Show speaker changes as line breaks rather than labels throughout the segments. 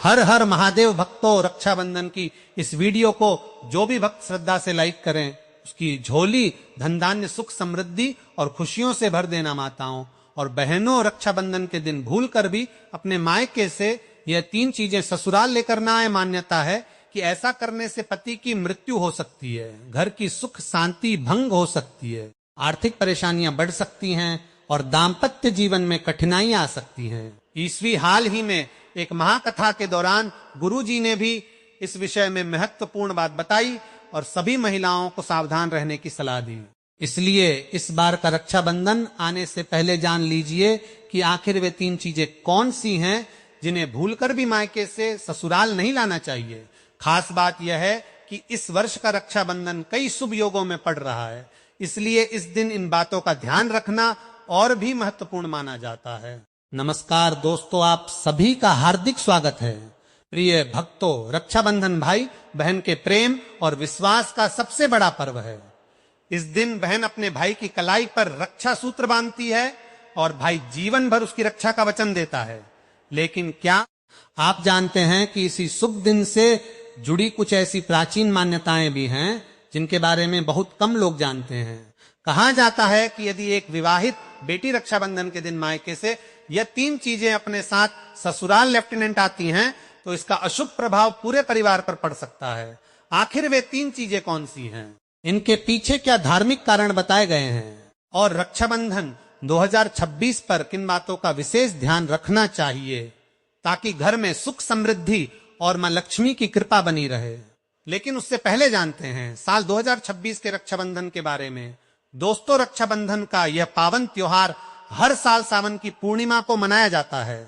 हर हर महादेव भक्तों, रक्षाबंधन की इस वीडियो को जो भी भक्त श्रद्धा से लाइक करें उसकी झोली धन धान्य सुख समृद्धि और खुशियों से भर देना माताओं। और बहनों, रक्षाबंधन के दिन भूल कर भी अपने मायके से यह 3 चीजें ससुराल लेकर ना आए। मान्यता है कि ऐसा करने से पति की मृत्यु हो सकती है, घर की सुख शांति भंग हो सकती है, आर्थिक परेशानियां बढ़ सकती हैं और दाम्पत्य जीवन में कठिनाइयां आ सकती हैं। ईस्वी हाल ही में एक महाकथा के दौरान गुरुजी ने भी इस विषय में महत्वपूर्ण बात बताई और सभी महिलाओं को सावधान रहने की सलाह दी। इसलिए इस बार का रक्षाबंधन आने से पहले जान लीजिए कि आखिर वे 3 चीजें कौन सी हैं जिन्हें भूलकर भी मायके से ससुराल नहीं लाना चाहिए। खास बात यह है कि इस वर्ष का रक्षाबंधन कई शुभ योगों में पड़ रहा है, इसलिए इस दिन इन बातों का ध्यान रखना और भी महत्वपूर्ण माना जाता है। नमस्कार दोस्तों, आप सभी का हार्दिक स्वागत है। प्रिय भक्तों, रक्षाबंधन भाई बहन के प्रेम और विश्वास का सबसे बड़ा पर्व है। इस दिन बहन अपने भाई की कलाई पर रक्षा सूत्र बांधती है और भाई जीवन भर उसकी रक्षा का वचन देता है। लेकिन क्या आप जानते हैं कि इसी शुभ दिन से जुड़ी कुछ ऐसी प्राचीन मान्यताएं भी हैं जिनके बारे में बहुत कम लोग जानते हैं। कहा जाता है कि यदि एक विवाहित बेटी रक्षाबंधन के दिन मायके से यह 3 चीजें अपने साथ ससुराल लेफ्टिनेंट आती हैं तो इसका अशुभ प्रभाव पूरे परिवार पर पड़ सकता है। आखिर वे 3 चीजें कौन सी हैं? इनके पीछे क्या धार्मिक कारण बताए गए हैं? और रक्षाबंधन 2026 पर किन बातों का विशेष ध्यान रखना चाहिए ताकि घर में सुख समृद्धि और मां लक्ष्मी की कृपा बनी रहे। लेकिन उससे पहले जानते हैं साल 2026 के रक्षाबंधन के बारे में। दोस्तों, रक्षाबंधन का यह पावन त्योहार हर साल सावन की पूर्णिमा को मनाया जाता है,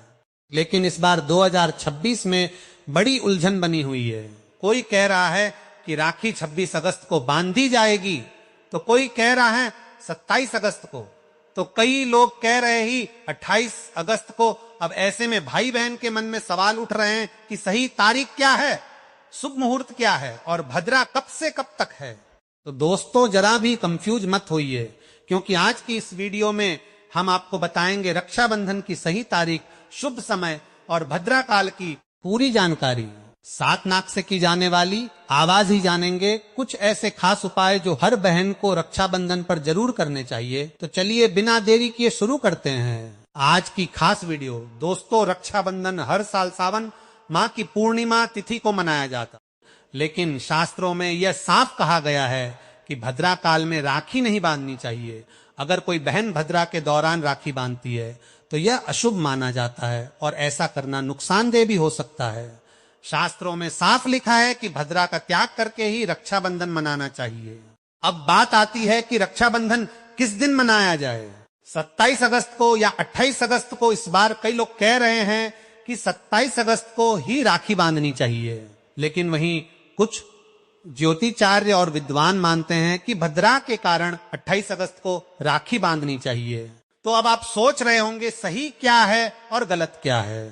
लेकिन इस बार 2026 में बड़ी उलझन बनी हुई है। कोई कह रहा है कि राखी 26 अगस्त को बांधी जाएगी, तो कोई कह रहा है 27 अगस्त को, तो कई लोग कह रहे ही 28 अगस्त को। अब ऐसे में भाई बहन के मन में सवाल उठ रहे हैं कि सही तारीख क्या है, शुभ मुहूर्त क्या है और भद्रा कब से कब तक है। तो दोस्तों, जरा भी कंफ्यूज मत होइए, क्योंकि आज की इस वीडियो में हम आपको बताएंगे रक्षाबंधन की सही तारीख, शुभ समय और भद्रा काल की पूरी जानकारी। 7 नाक से की जाने वाली आवाज ही जानेंगे कुछ ऐसे खास उपाय जो हर बहन को रक्षाबंधन पर जरूर करने चाहिए। तो चलिए बिना देरी किए शुरू करते हैं आज की खास वीडियो। दोस्तों, रक्षाबंधन हर साल सावन माँ की पूर्णिमा तिथि को मनाया जाता, लेकिन शास्त्रों में यह साफ कहा गया है कि भद्रा काल में राखी नहीं बांधनी चाहिए। अगर कोई बहन भद्रा के दौरान राखी बांधती है तो यह अशुभ माना जाता है और ऐसा करना नुकसानदेह भी हो सकता है। शास्त्रों में साफ लिखा है कि भद्रा का त्याग करके ही रक्षाबंधन मनाना चाहिए। अब बात आती है कि रक्षाबंधन किस दिन मनाया जाए, 27 अगस्त को या 28 अगस्त को। इस बार कई लोग कह रहे हैं कि 27 अगस्त को ही राखी बांधनी चाहिए, लेकिन वहीं कुछ ज्योतिचार्य और विद्वान मानते हैं कि भद्रा के कारण 28 अगस्त को राखी बांधनी चाहिए। तो अब आप सोच रहे होंगे सही क्या है और गलत क्या है।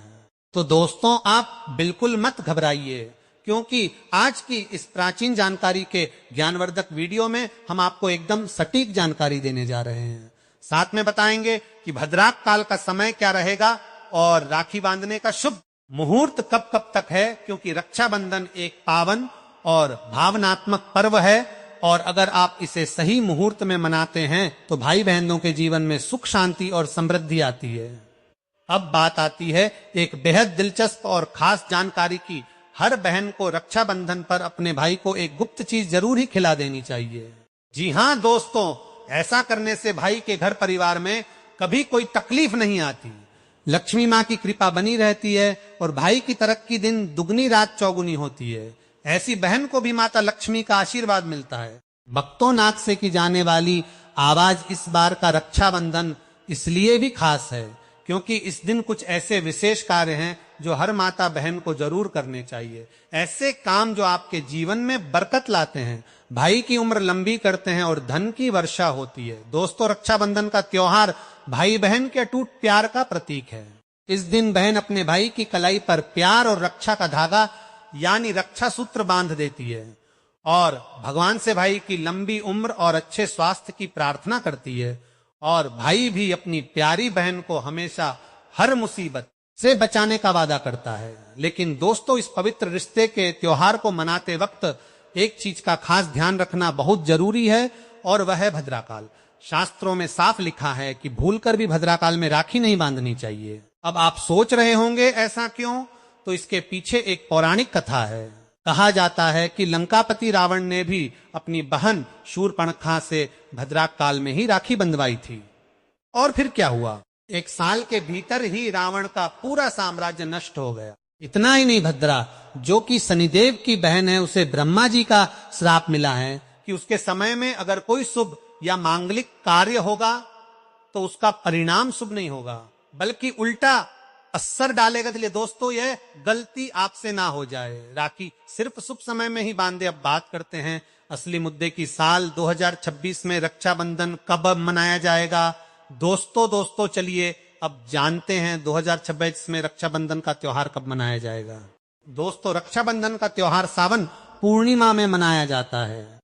तो दोस्तों, आप बिल्कुल मत घबराइए, क्योंकि आज की इस प्राचीन जानकारी के ज्ञानवर्धक वीडियो में हम आपको एकदम सटीक जानकारी देने जा रहे हैं। साथ में बताएंगे कि भद्रा काल का समय क्या रहेगा और राखी बांधने का शुभ मुहूर्त कब कब तक है, क्योंकि रक्षाबंधन एक पावन और भावनात्मक पर्व है और अगर आप इसे सही मुहूर्त में मनाते हैं तो भाई बहनों के जीवन में सुख शांति और समृद्धि आती है। अब बात आती है एक बेहद दिलचस्प और खास जानकारी की। हर बहन को रक्षाबंधन पर अपने भाई को एक गुप्त चीज जरूर ही खिला देनी चाहिए। जी हाँ दोस्तों, ऐसा करने से भाई के घर परिवार में कभी कोई तकलीफ नहीं आती, लक्ष्मी माँ की कृपा बनी रहती है और भाई की तरक्की दिन दुगनी रात चौगुनी होती है। ऐसी बहन को भी माता लक्ष्मी का आशीर्वाद मिलता है। भक्तों, नाक से की जाने वाली आवाज इस बार का रक्षाबंधन इसलिए भी खास है क्योंकि इस दिन कुछ ऐसे विशेष कार्य हैं जो हर माता बहन को जरूर करने चाहिए। ऐसे काम जो आपके जीवन में बरकत लाते हैं, भाई की उम्र लंबी करते हैं और धन की वर्षा होती है। दोस्तों, रक्षाबंधन का त्योहार भाई बहन के अटूट प्यार का प्रतीक है। इस दिन बहन अपने भाई की कलाई पर प्यार और रक्षा का धागा यानी रक्षा सूत्र बांध देती है और भगवान से भाई की लंबी उम्र और अच्छे स्वास्थ्य की प्रार्थना करती है। और भाई भी अपनी प्यारी बहन को हमेशा हर मुसीबत से बचाने का वादा करता है। लेकिन दोस्तों, इस पवित्र रिश्ते के त्योहार को मनाते वक्त एक चीज का खास ध्यान रखना बहुत जरूरी है, और वह है भद्राकाल। शास्त्रों में साफ लिखा है कि भूलकर भी भद्राकाल में राखी नहीं बांधनी चाहिए। अब आप सोच रहे होंगे ऐसा क्यों? तो इसके पीछे एक पौराणिक कथा है। कहा जाता है कि लंकापति रावण ने भी अपनी बहन शूर्पणखा से भद्राकाल में ही राखी बंधवाई थी। और फिर क्या हुआ? एक साल के भीतर ही रावण का पूरा साम्राज्य नष्ट हो गया। इतना ही नहीं, भद्रा जो कि शनिदेव की बहन है, उसे ब्रह्मा जी का श्राप मिला है कि उसके समय में अगर कोई शुभ या मांगलिक कार्य होगा तो उसका परिणाम शुभ नहीं होगा, बल्कि उल्टा असर डालेगा। इसलिए दोस्तों, यह गलती आपसे ना हो जाए। राखी सिर्फ शुभ समय में ही बांधे। अब बात करते हैं असली मुद्दे की। साल 2026 में रक्षाबंधन कब मनाया जाएगा? दोस्तों चलिए अब जानते हैं 2026 में रक्षाबंधन का त्योहार कब मनाया जाएगा। दोस्तों, रक्षाबंधन का त्योहार सावन पूर्णिमा में मनाया जाता है।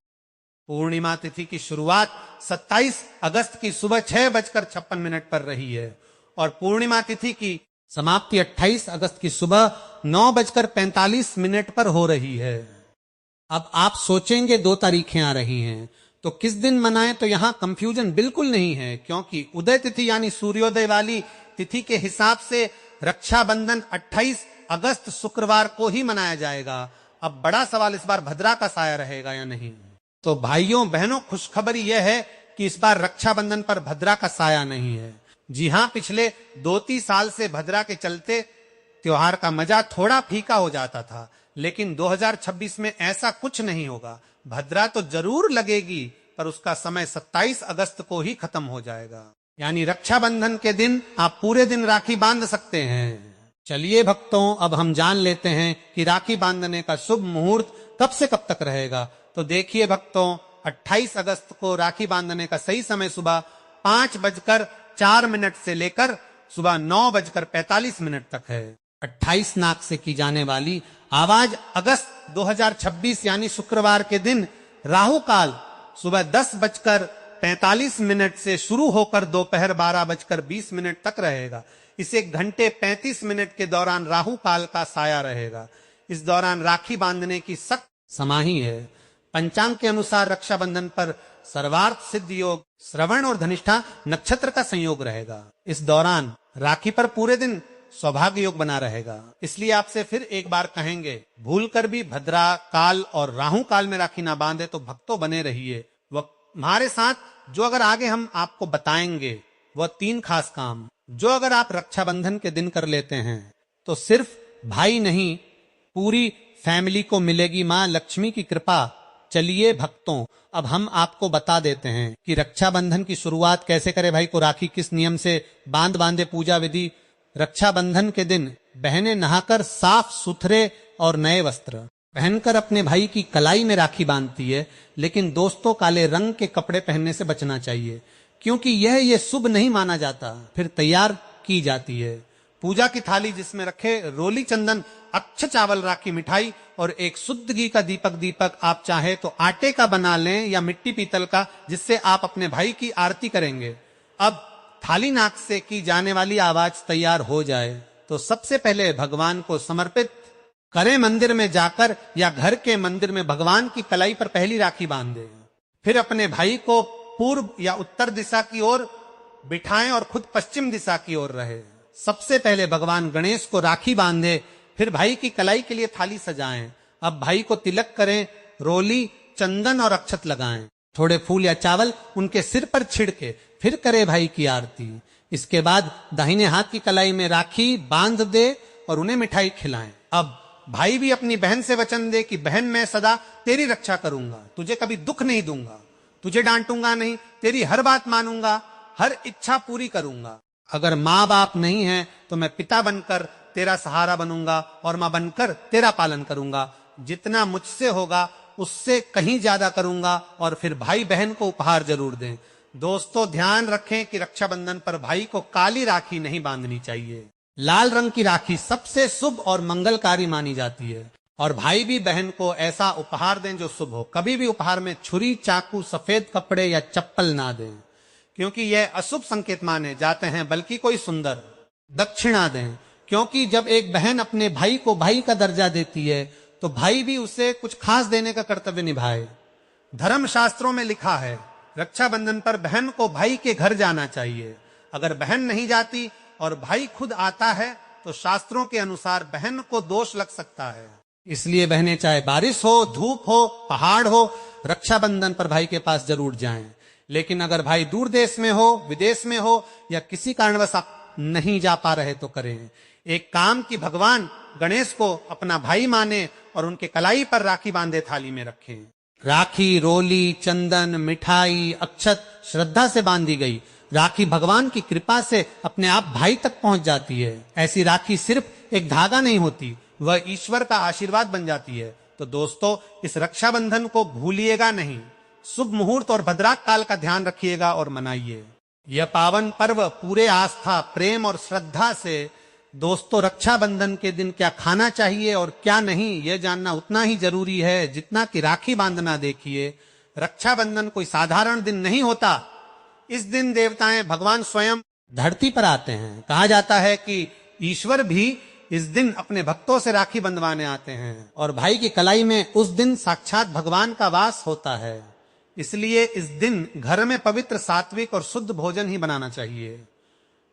पूर्णिमा तिथि की शुरुआत 27 अगस्त की सुबह 6:56 पर रही है और पूर्णिमा तिथि की समाप्ति 28 अगस्त की सुबह 9:45 पर हो रही है। अब आप सोचेंगे 2 तारीखें आ रही हैं तो किस दिन मनाएं? तो यहां कंफ्यूजन बिल्कुल नहीं है, क्योंकि उदय तिथि यानी सूर्योदय वाली तिथि के हिसाब से रक्षाबंधन 28 अगस्त शुक्रवार को ही मनाया जाएगा। अब बड़ा सवाल इस बार भद्रा का साया रहेगा या नहीं। तो भाइयों बहनों, खुशखबरी यह है कि इस बार रक्षाबंधन पर भद्रा का साया नहीं है। जी हां, पिछले 2-3 साल से भद्रा के चलते त्योहार का मजा थोड़ा फीका हो जाता था, लेकिन 2026 में ऐसा कुछ नहीं होगा। भद्रा तो जरूर लगेगी, पर उसका समय 27 अगस्त को ही खत्म हो जाएगा। यानी रक्षाबंधन के दिन आप पूरे दिन राखी बांध सकते हैं। चलिए भक्तों, अब हम जान लेते हैं कि राखी बांधने का शुभ मुहूर्त कब से कब तक रहेगा। तो देखिए भक्तों, 28 अगस्त को राखी बांधने का सही समय सुबह 5:04 से लेकर सुबह 9:45 तक है। 28 नाक से की जाने वाली आवाज अगस्त 2026 यानी शुक्रवार के दिन राहु काल सुबह 10:45 से शुरू होकर दोपहर 12:20 तक रहेगा। इस 1 घंटे 35 मिनट के दौरान राहु काल का साया रहेगा। इस दौरान राखी बांधने की सख्त समाही है। पंचांग के अनुसार रक्षाबंधन पर सर्वार्थ सिद्ध योग, श्रवण और धनिष्ठा नक्षत्र का संयोग रहेगा। इस दौरान राखी पर पूरे दिन सौभाग्य योग बना रहेगा। इसलिए आपसे फिर एक बार कहेंगे, भूलकर भी भद्रा काल और राहु काल में राखी ना बांधे। तो भक्तों बने रहिए वह हमारे साथ। जो अगर आगे हम आपको बताएंगे वह 3 खास काम जो अगर आप रक्षाबंधन के दिन कर लेते हैं तो सिर्फ भाई नहीं, पूरी फैमिली को मिलेगी मां लक्ष्मी की कृपा। चलिए भक्तों, अब हम आपको बता देते हैं कि रक्षाबंधन की शुरुआत कैसे करें। भाई को राखी किस नियम से बांधे पूजा विधि। रक्षाबंधन के दिन बहनें नहाकर साफ सुथरे और नए वस्त्र पहनकर अपने भाई की कलाई में राखी बांधती है। लेकिन दोस्तों, काले रंग के कपड़े पहनने से बचना चाहिए, क्योंकि यह शुभ नहीं माना जाता। फिर तैयार की जाती है पूजा की थाली, जिसमें रखे रोली चंदन, अच्छे चावल, राखी, मिठाई और एक शुद्ध घी का दीपक आप चाहे तो आटे का बना लें या मिट्टी पीतल का, जिससे आप अपने भाई की आरती करेंगे। अब थाली नाक से की जाने वाली आवाज तैयार हो जाए तो सबसे पहले भगवान को समर्पित करें। मंदिर में जाकर या घर के मंदिर में भगवान की कलाई पर पहली राखी बांधे। फिर अपने भाई को पूर्व या उत्तर दिशा की ओर बिठाएं और खुद पश्चिम दिशा की ओर रहे। सबसे पहले भगवान गणेश को राखी बांधे, फिर भाई की कलाई के लिए थाली सजाएं। अब भाई को तिलक करें, रोली, चंदन और अक्षत लगाएं। थोड़े फूल या चावल उनके सिर पर छिड़के फिर करे भाई की आरती। इसके बाद दाहिने हाथ की कलाई में राखी बांध दे और उन्हें मिठाई खिलाएं। अब भाई भी अपनी बहन से वचन दे कि बहन, मैं सदा तेरी रक्षा करूंगा, तुझे कभी दुख नहीं दूंगा, तुझे डांटूंगा नहीं, तेरी हर बात मानूंगा, हर इच्छा पूरी करूंगा। अगर माँ बाप नहीं है तो मैं पिता बनकर तेरा सहारा बनूंगा और माँ बनकर तेरा पालन करूंगा। जितना मुझसे होगा उससे कहीं ज्यादा करूंगा। और फिर भाई बहन को उपहार जरूर दें। दोस्तों ध्यान रखें कि रक्षाबंधन पर भाई को काली राखी नहीं बांधनी चाहिए। लाल रंग की राखी सबसे शुभ और मंगलकारी मानी जाती है। और भाई भी बहन को ऐसा उपहार दें जो शुभ हो। कभी भी उपहार में छुरी, चाकू, सफेद कपड़े या चप्पल ना दें, क्योंकि यह अशुभ संकेत माने जाते हैं। बल्कि कोई सुंदर दक्षिणा दें, क्योंकि जब एक बहन अपने भाई को भाई का दर्जा देती है तो भाई भी उसे कुछ खास देने का कर्तव्य निभाए। धर्म शास्त्रों में लिखा है रक्षाबंधन पर बहन को भाई के घर जाना चाहिए। अगर बहन नहीं जाती और भाई खुद आता है तो शास्त्रों के अनुसार बहन को दोष लग सकता है। इसलिए बहनें चाहे बारिश हो, धूप हो, पहाड़ हो, रक्षाबंधन पर भाई के पास जरूर जाएं। लेकिन अगर भाई दूर देश में हो, विदेश में हो या किसी कारणवश आप नहीं जा पा रहे तो करें एक काम कि भगवान गणेश को अपना भाई माने और उनके कलाई पर राखी बांधे थाली में रखें। राखी, रोली, चंदन, मिठाई, अक्षत श्रद्धा से बांधी गई राखी भगवान की कृपा से अपने आप भाई तक पहुंच जाती है। ऐसी राखी सिर्फ एक धागा नहीं होती, वह ईश्वर का आशीर्वाद बन जाती है। तो दोस्तों, इस रक्षाबंधन को भूलिएगा नहीं। शुभ मुहूर्त और भद्राक काल का ध्यान रखिएगा और मनाइए। यह पावन पर्व पूरे आस्था, प्रेम और श्रद्धा से दोस्तों, रक्षाबंधन के दिन क्या खाना चाहिए और क्या नहीं, यह जानना उतना ही जरूरी है जितना कि राखी बांधना। देखिए, रक्षाबंधन कोई साधारण दिन नहीं होता। इस दिन देवताएं, भगवान स्वयं धरती पर आते हैं। कहा जाता है कि ईश्वर भी इस दिन अपने भक्तों से राखी बंधवाने आते हैं और भाई की कलाई में उस दिन साक्षात भगवान का वास होता है। इसलिए इस दिन घर में पवित्र, सात्विक और शुद्ध भोजन ही बनाना चाहिए।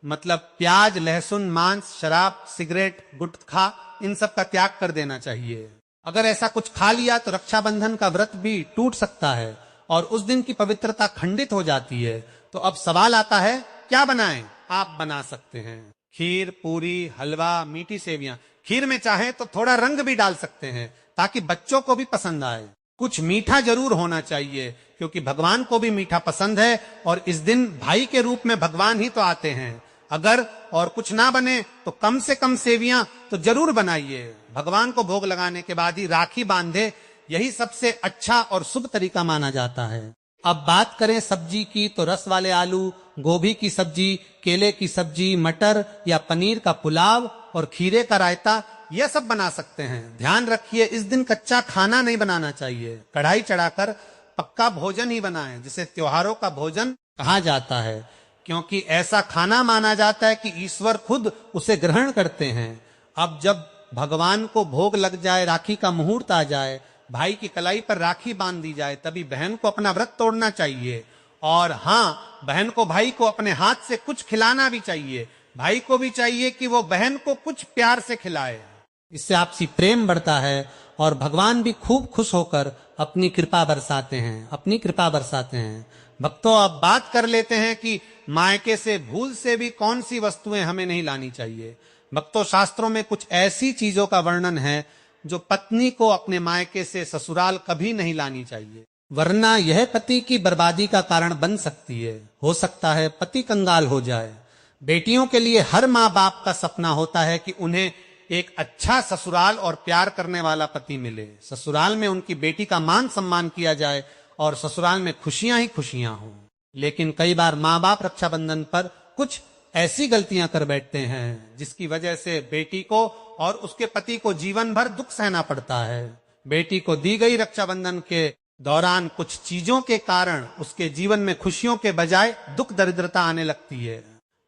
मतलब प्याज, लहसुन, मांस, शराब, सिगरेट, गुटखा, इन सब का त्याग कर देना चाहिए। अगर ऐसा कुछ खा लिया तो रक्षाबंधन का व्रत भी टूट सकता है और उस दिन की पवित्रता खंडित हो जाती है। तो अब सवाल आता है, क्या बनाएं? आप बना सकते हैं खीर, पूरी, हलवा, मीठी सेवियां। खीर में चाहे तो थोड़ा रंग भी डाल सकते हैं ताकि बच्चों को भी पसंद आए। कुछ मीठा जरूर होना चाहिए क्योंकि भगवान को भी मीठा पसंद है और इस दिन भाई के रूप में भगवान ही तो आते हैं। अगर और कुछ ना बने तो कम से कम सेवियां तो जरूर बनाइए। भगवान को भोग लगाने के बाद ही राखी बांधे, यही सबसे अच्छा और शुभ तरीका माना जाता है। अब बात करें सब्जी की तो रस वाले आलू, गोभी की सब्जी, केले की सब्जी, मटर या पनीर का पुलाव और खीरे का रायता, यह सब बना सकते हैं। ध्यान रखिए, इस दिन कच्चा खाना नहीं बनाना चाहिए। कढ़ाई चढ़ाकर पक्का भोजन ही बनाएं, जिसे त्योहारों का भोजन कहा जाता है, क्योंकि ऐसा खाना माना जाता है कि ईश्वर खुद उसे ग्रहण करते हैं। अब जब भगवान को भोग लग जाए, राखी का मुहूर्त आ जाए, भाई की कलाई पर राखी बांध दी जाए, तभी बहन को अपना व्रत तोड़ना चाहिए। और हाँ, बहन को भाई को अपने हाथ से कुछ खिलाना भी चाहिए। भाई को भी चाहिए कि वो बहन को कुछ प्यार से खिलाए। इससे आपसी प्रेम बढ़ता है और भगवान भी खूब खुश होकर अपनी कृपा बरसाते हैं। भक्तों, अब बात कर लेते हैं कि मायके से भूल से भी कौन सी वस्तुएं हमें नहीं लानी चाहिए। भक्तों, शास्त्रों में कुछ ऐसी चीजों का वर्णन है जो पत्नी को अपने मायके से ससुराल कभी नहीं लानी चाहिए, वरना यह पति की बर्बादी का कारण बन सकती है। हो सकता है पति कंगाल हो जाए। बेटियों के लिए हर माँ बाप का सपना होता है कि उन्हें एक अच्छा ससुराल और प्यार करने वाला पति मिले। ससुराल में उनकी बेटी का मान सम्मान किया जाए और ससुराल में खुशियां ही खुशियां हों। लेकिन कई बार माँ बाप रक्षाबंधन पर कुछ ऐसी गलतियां कर बैठते हैं जिसकी वजह से बेटी को और उसके पति को जीवन भर दुख सहना पड़ता है। बेटी को दी गई रक्षाबंधन के दौरान कुछ चीजों के कारण उसके जीवन में खुशियों के बजाय दुख दरिद्रता आने लगती है।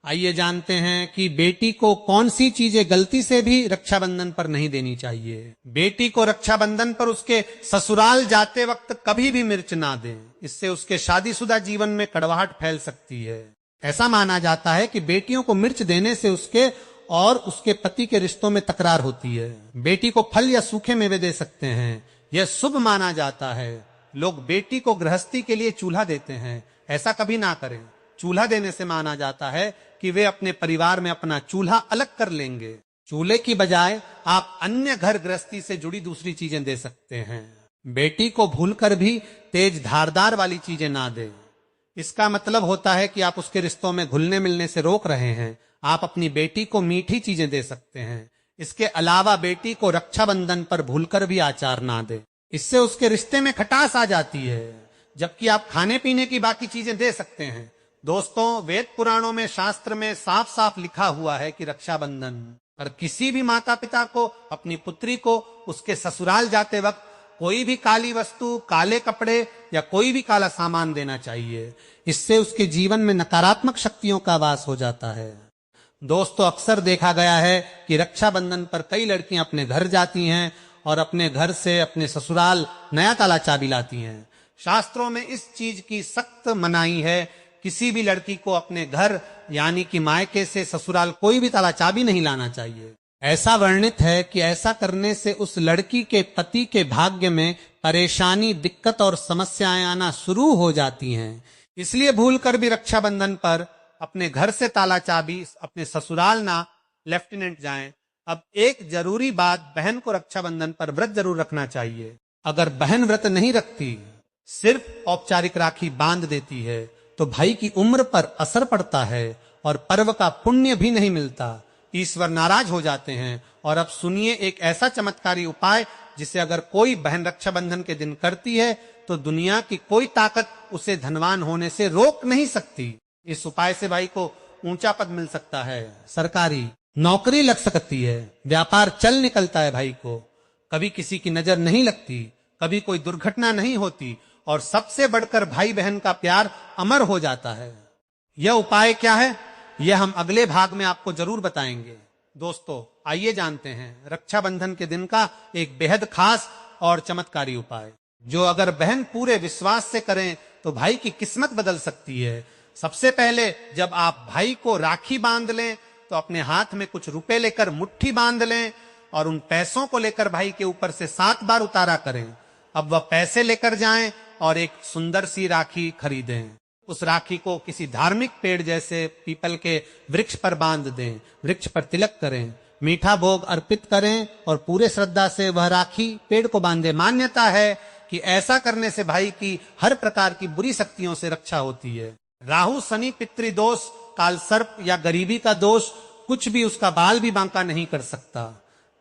आइए जानते हैं कि बेटी को कौन सी चीजें गलती से भी रक्षाबंधन पर नहीं देनी चाहिए। बेटी को रक्षाबंधन पर उसके ससुराल जाते वक्त कभी भी मिर्च ना दें, इससे उसके शादीशुदा जीवन में कड़वाहट फैल सकती है। ऐसा माना जाता है कि बेटियों को मिर्च देने से उसके और उसके पति के रिश्तों में तकरार होती है। बेटी को फल या सूखे मेवे दे सकते हैं, यह शुभ माना जाता है। लोग बेटी को गृहस्थी के लिए चूल्हा देते हैं, ऐसा कभी ना करें। चूल्हा देने से माना जाता है कि वे अपने परिवार में अपना चूल्हा अलग कर लेंगे। चूल्हे की बजाय आप अन्य घर गृहस्थी से जुड़ी दूसरी चीजें दे सकते हैं। बेटी को भूलकर भी तेज धारदार वाली चीजें ना दें। इसका मतलब होता है कि आप उसके रिश्तों में घुलने मिलने से रोक रहे हैं। आप अपनी बेटी को मीठी चीजें दे सकते हैं। इसके अलावा बेटी को रक्षाबंधन पर भूलकर भी आचार ना दे, इससे उसके रिश्ते में खटास आ जाती है। जबकि आप खाने पीने की बाकी चीजें दे सकते हैं। दोस्तों, वेद पुराणों में, शास्त्र में साफ साफ लिखा हुआ है कि रक्षाबंधन पर किसी भी माता पिता को अपनी पुत्री को उसके ससुराल जाते वक्त कोई भी काली वस्तु, काले कपड़े या कोई भी काला सामान देना चाहिए। इससे उसके जीवन में नकारात्मक शक्तियों का वास हो जाता है। दोस्तों, अक्सर देखा गया है कि रक्षाबंधन पर कई लड़कियां अपने घर जाती हैं और अपने घर से अपने ससुराल नया ताला चाबी लाती हैं। शास्त्रों में इस चीज की सख्त मनाही है, किसी भी लड़की को अपने घर यानी कि मायके से ससुराल कोई भी ताला चाबी नहीं लाना चाहिए। ऐसा वर्णित है कि ऐसा करने से उस लड़की के पति के भाग्य में परेशानी, दिक्कत और समस्याएं आना शुरू हो जाती हैं। इसलिए भूलकर भी रक्षाबंधन पर अपने घर से ताला चाबी अपने ससुराल ना लेफ्टिनेंट जाएं। अब एक जरूरी बात, बहन को रक्षाबंधन पर व्रत जरूर रखना चाहिए। अगर बहन व्रत नहीं रखती, सिर्फ औपचारिक राखी बांध देती है, तो भाई की उम्र पर असर पड़ता है और पर्व का पुण्य भी नहीं मिलता। ईश्वर नाराज हो जाते हैं। और अब सुनिए एक ऐसा चमत्कारी उपाय जिसे अगर कोई बहन रक्षाबंधन के दिन करती है तो दुनिया की कोई ताकत उसे धनवान होने से रोक नहीं सकती। इस उपाय से भाई को ऊंचा पद मिल सकता है, सरकारी नौकरी लग सकती है, व्यापार चल निकलता है भाई को, कभी किसी की नजर नहीं लगती, कभी कोई दुर्घटना नहीं होती और सबसे बढ़कर भाई बहन का प्यार अमर हो जाता है। यह उपाय क्या है, यह हम अगले भाग में आपको जरूर बताएंगे। दोस्तों, आइए जानते हैं रक्षाबंधन के दिन का एक बेहद खास और चमत्कारी उपाय, जो अगर बहन पूरे विश्वास से करें तो भाई की किस्मत बदल सकती है। सबसे पहले जब आप भाई को राखी बांध लें तो अपने हाथ में कुछ रुपए लेकर मुट्ठी बांध लें और उन पैसों को लेकर भाई के ऊपर से 7 बार उतारा करें। अब वह पैसे लेकर जाएं और एक सुंदर सी राखी खरीदें। उस राखी को किसी धार्मिक पेड़ जैसे पीपल के वृक्ष पर बांध दें, वृक्ष पर तिलक करें, मीठा भोग अर्पित करें और पूरे श्रद्धा से वह राखी पेड़ को बांधे। मान्यता है कि ऐसा करने से भाई की हर प्रकार की बुरी शक्तियों से रक्षा होती है। राहु, शनि, पितृदोष, काल सर्प या गरीबी का दोष कुछ भी उसका बाल भी बांका नहीं कर सकता।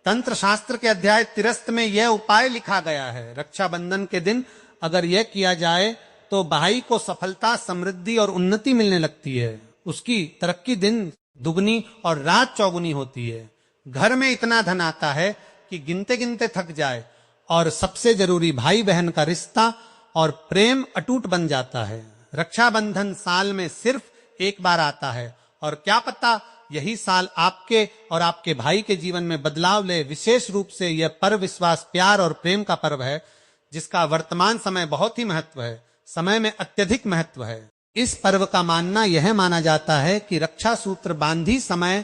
तंत्र शास्त्र के अध्याय 13 में यह उपाय लिखा गया है। रक्षाबंधन के दिन अगर यह किया जाए तो भाई को सफलता, समृद्धि और उन्नति मिलने लगती है। उसकी तरक्की दिन दुगनी और रात चौगुनी होती है। घर में इतना धन आता है कि गिनते गिनते थक जाए और सबसे जरूरी भाई बहन का रिश्ता और प्रेम अटूट बन जाता है। रक्षाबंधन साल में सिर्फ एक बार आता है और क्या पता यही साल आपके और आपके भाई के जीवन में बदलाव ले। विशेष रूप से यह पर्व विश्वास, प्यार और प्रेम का पर्व है, जिसका वर्तमान समय बहुत ही महत्व है, समय में अत्यधिक महत्व है। इस पर्व का मानना यह माना जाता है कि रक्षा सूत्र बांधी समय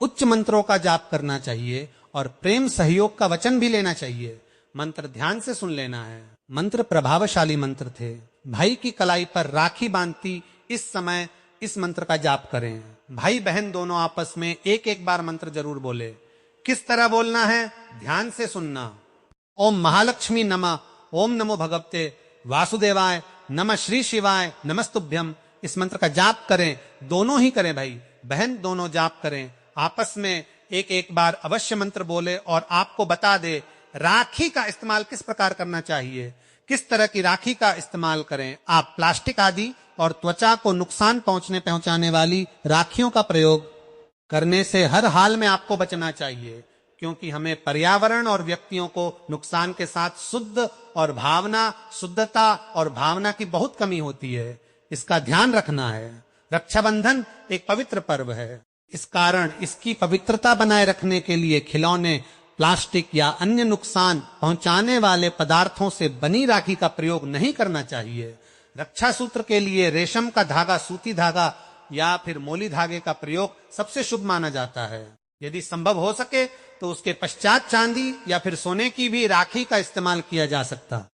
उच्च मंत्रों का जाप करना चाहिए और प्रेम सहयोग का वचन भी लेना चाहिए। मंत्र ध्यान से सुन लेना है। मंत्र प्रभावशाली मंत्र थे। भाई की कलाई पर राखी बांधती इस समय इस मंत्र का जाप करें। भाई बहन दोनों आपस में एक एक बार मंत्र जरूर बोले। किस तरह बोलना है, ध्यान से सुनना। ओम महालक्ष्मी नमः, ओम नमो भगवते वासुदेवाय, नमः श्री शिवाय, नमस्तुभ्यम। इस मंत्र का जाप करें, दोनों ही करें, भाई बहन दोनों जाप करें। आपस में एक एक बार अवश्य मंत्र बोले और आपको बता दे राखी का इस्तेमाल किस प्रकार करना चाहिए, किस तरह की राखी का इस्तेमाल करें। आप प्लास्टिक आदि और त्वचा को नुकसान पहुंचाने वाली राखियों का प्रयोग करने से हर हाल में आपको बचना चाहिए, क्योंकि हमें पर्यावरण और व्यक्तियों को नुकसान के साथ शुद्धता और भावना की बहुत कमी होती है। इसका ध्यान रखना है। रक्षाबंधन एक पवित्र पर्व है, इस कारण इसकी पवित्रता बनाए रखने के लिए खिलौने, प्लास्टिक या अन्य नुकसान पहुंचाने वाले पदार्थों से बनी राखी का प्रयोग नहीं करना चाहिए। रक्षा सूत्र के लिए रेशम का धागा, सूती धागा या फिर मोली धागे का प्रयोग सबसे शुभ माना जाता है। यदि संभव हो सके तो उसके पश्चात चांदी या फिर सोने की भी राखी का इस्तेमाल किया जा सकता।